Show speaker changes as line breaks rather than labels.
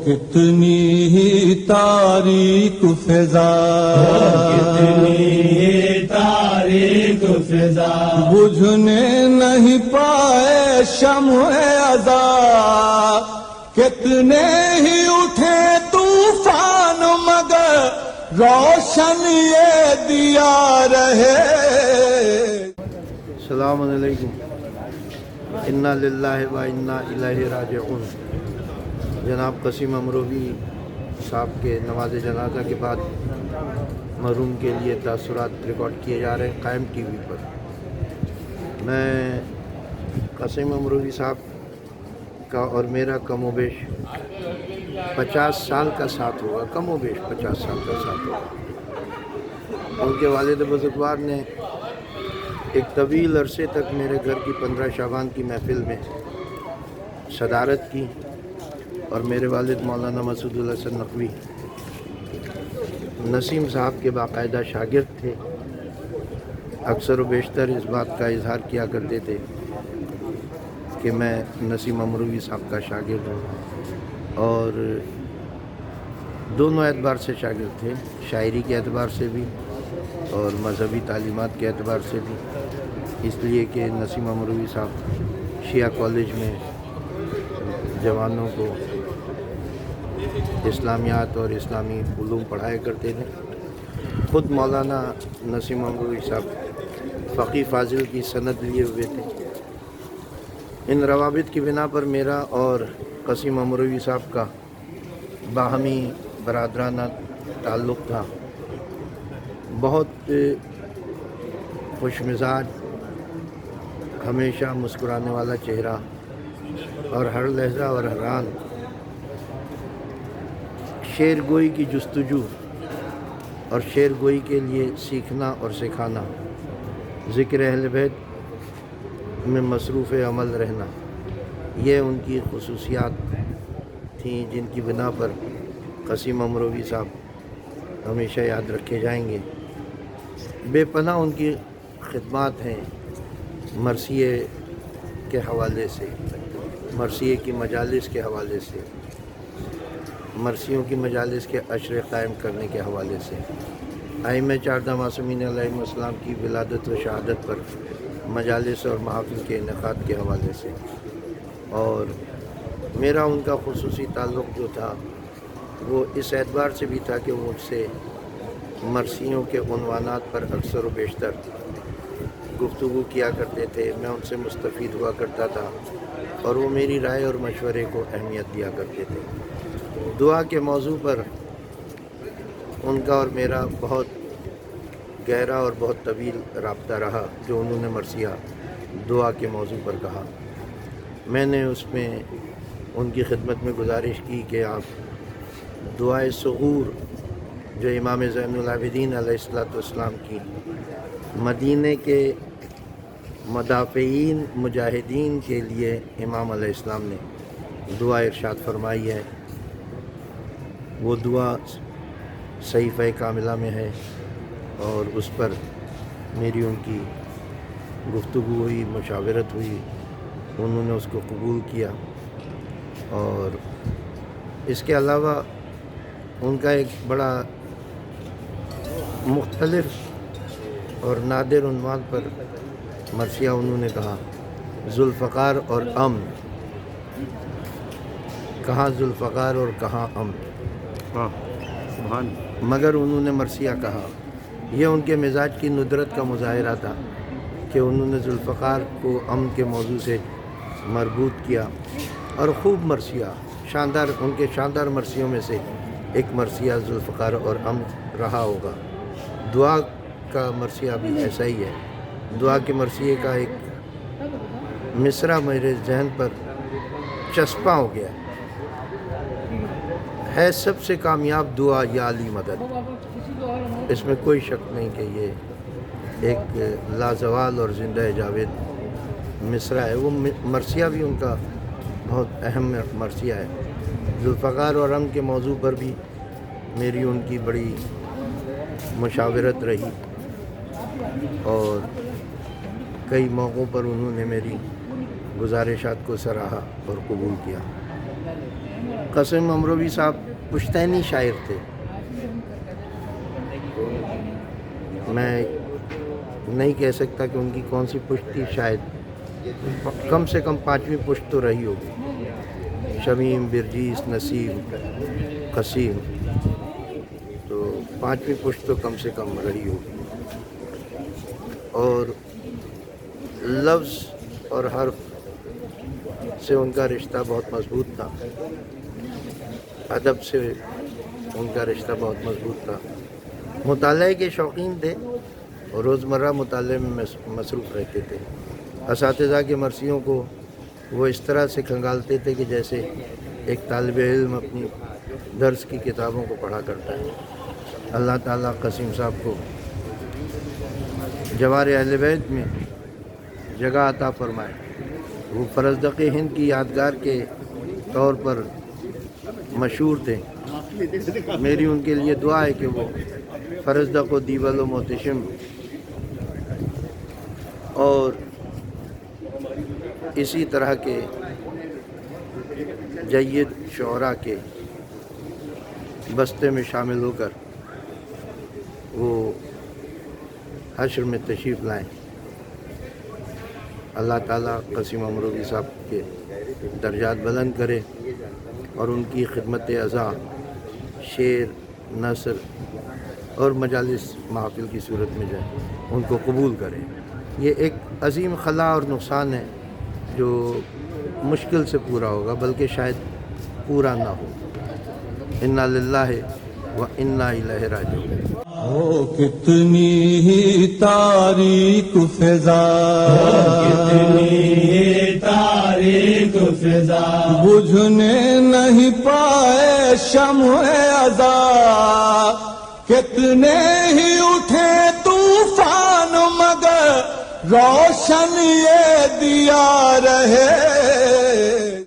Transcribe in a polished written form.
کتنی ہی تاریک فضا،
کتنی تاریک فضا،
بجھنے نہیں پائے شمع ازا، کتنے ہی اٹھے طوفان مگر روشن یہ دیا رہے۔
السلام علیکم۔ انا للہ و انا الیہ راجعون۔ جناب قاسم امروہی صاحب کے نماز جنازہ کے بعد مرحوم کے لیے تاثرات ریکارڈ کیے جا رہے ہیں قائم ٹی وی پر۔ میں قاسم امروہی صاحب کا اور میرا کم و بیش 50 سال کا ساتھ ہوگا، کم و بیش 50 سال کا ساتھ ہوگا۔ ان کے والد بزرگوار نے ایک طویل عرصے تک میرے گھر کی 15 شعبان کی محفل میں صدارت کی، اور میرے والد مولانا مسعود الحسن نقوی نسیم صاحب کے باقاعدہ شاگرد تھے۔ اکثر و بیشتر اس بات کا اظہار کیا کرتے تھے کہ میں نسیم امروہی صاحب کا شاگرد ہوں، اور دونوں اعتبار سے شاگرد تھے، شاعری کے اعتبار سے بھی اور مذہبی تعلیمات کے اعتبار سے بھی، اس لیے کہ نسیم امروہی صاحب شیعہ کالج میں جوانوں کو اسلامیات اور اسلامی علوم پڑھایا کرتے تھے۔ خود مولانا نسیم امروہی صاحب فقی فاضل کی سند لیے ہوئے تھے۔ ان روابط کی بنا پر میرا اور قاسم امروہی صاحب کا باہمی برادرانہ تعلق تھا۔ بہت خوش مزاج، ہمیشہ مسکرانے والا چہرہ، اور ہر لہجہ اور ہر آن شعر گوئی کی جستجو اور شعر گوئی کے لیے سیکھنا اور سکھانا، ذکر اہل بیت میں مصروف عمل رہنا، یہ ان کی خصوصیات تھیں جن کی بنا پر قاسم امروہی صاحب ہمیشہ یاد رکھے جائیں گے۔ بے پناہ ان کی خدمات ہیں مرثیے کے حوالے سے، مرثیے کی مجالس کے حوالے سے، مرثیوں کی مجالس کے عشر قائم کرنے کے حوالے سے، ائمہ 14 معصومین علیہم السلام کی ولادت و شہادت پر مجالس اور محافل کے انعقاد کے حوالے سے، اور میرا ان کا خصوصی تعلق جو تھا وہ اس اعتبار سے بھی تھا کہ وہ مجھ سے مرثیوں کے عنوانات پر اکثر و بیشتر گفتگو کیا کرتے تھے، میں ان سے مستفید ہوا کرتا تھا، اور وہ میری رائے اور مشورے کو اہمیت دیا کرتے تھے۔ دعا کے موضوع پر ان کا اور میرا بہت گہرا اور بہت طویل رابطہ رہا، جو انہوں نے مرثیہ دعا کے موضوع پر کہا۔ میں نے اس میں ان کی خدمت میں گزارش کی کہ آپ دعائے ثغور جو امام زین العابدین علیہ السلام کی مدینے کے مدافعین مجاہدین کے لیے امام علیہ السلام نے دعا ارشاد فرمائی ہے، وہ دعا صحیفہ کاملہ میں ہے، اور اس پر میری ان کی گفتگو ہوئی، مشاورت ہوئی، انہوں نے اس کو قبول کیا۔ اور اس کے علاوہ ان کا ایک بڑا مختلف اور نادر عنوان پر مرثیہ انہوں نے کہا، ذوالفقار اور امن، کہاں ذوالفقار اور کہاں امن، مگر انہوں نے مرثیہ کہا۔ یہ ان کے مزاج کی ندرت کا مظاہرہ تھا کہ انہوں نے ذوالفقار کو امن کے موضوع سے مربوط کیا، اور خوب مرثیہ، شاندار، ان کے شاندار مرثیوں میں سے ایک مرثیہ ذوالفقار اور امن رہا ہوگا۔ دعا کا مرثیہ بھی ایسا ہی ہے۔ دعا کے مرثیے کا ایک مصرع میرے ذہن پر چسپاں ہو گیا ہے، سب سے کامیاب دعا یا علی مدد۔ اس میں کوئی شک نہیں کہ یہ ایک لازوال اور زندہ جاوید مصرع ہے۔ وہ مرثیہ بھی ان کا بہت اہم مرثیہ ہے۔ ذوالفقار اور امن کے موضوع پر بھی میری ان کی بڑی مشاورت رہی، اور کئی موقعوں پر انہوں نے میری گزارشات کو سراہا اور قبول کیا۔ قاسم امروی صاحب پشتینی شاعر تھے. میں نہیں کہہ سکتا کہ ان کی کون سی پشت تھی، شاید کم سے کم 5ویں پشت تو رہی ہوگی. شمیم، برجیس، نسیم، قسیم، تو 5ویں پشت تو کم سے کم رہی ہوگی. اور لفظ اور حرف سے ان کا رشتہ بہت مضبوط تھا، ادب سے ان کا رشتہ بہت مضبوط تھا. مطالعے کے شوقین تھے اور روزمرہ مطالعے میں مصروف رہتے تھے. اساتذہ کے مرثیوں کو وہ اس طرح سے کھنگالتے تھے کہ جیسے ایک طالب علم اپنی درس کی کتابوں کو پڑھا کرتا ہے. اللہ تعالیٰ قاسم صاحب کو جوار اہل بیت میں جگہ عطا فرمائے. وہ فرزدق ہند کی یادگار کے طور پر مشہور تھے. میری ان کے لیے دعا ہے کہ وہ فرزدق و دیول و محتشم اور اسی طرح کے جید شعراء کے بستے میں شامل ہو کر وہ حشر میں تشریف لائیں. اللہ تعالیٰ قاسم امروی صاحب کے درجات بلند کرے اور ان کی خدمت عزا شعر، نثر اور مجالس محافل کی صورت میں جائے ان کو قبول کرے. یہ ایک عظیم خلا اور نقصان ہے جو مشکل سے پورا ہوگا، بلکہ شاید پورا نہ ہو. انا للہ و انا الیہ راجعون.
او کتنی ہی تاریک فضا،
کتنی تاریک فضا،
بجھنے نہیں پائے شمع ازا. کتنے ہی اٹھے طوفان مگر روشن یہ دیا رہے.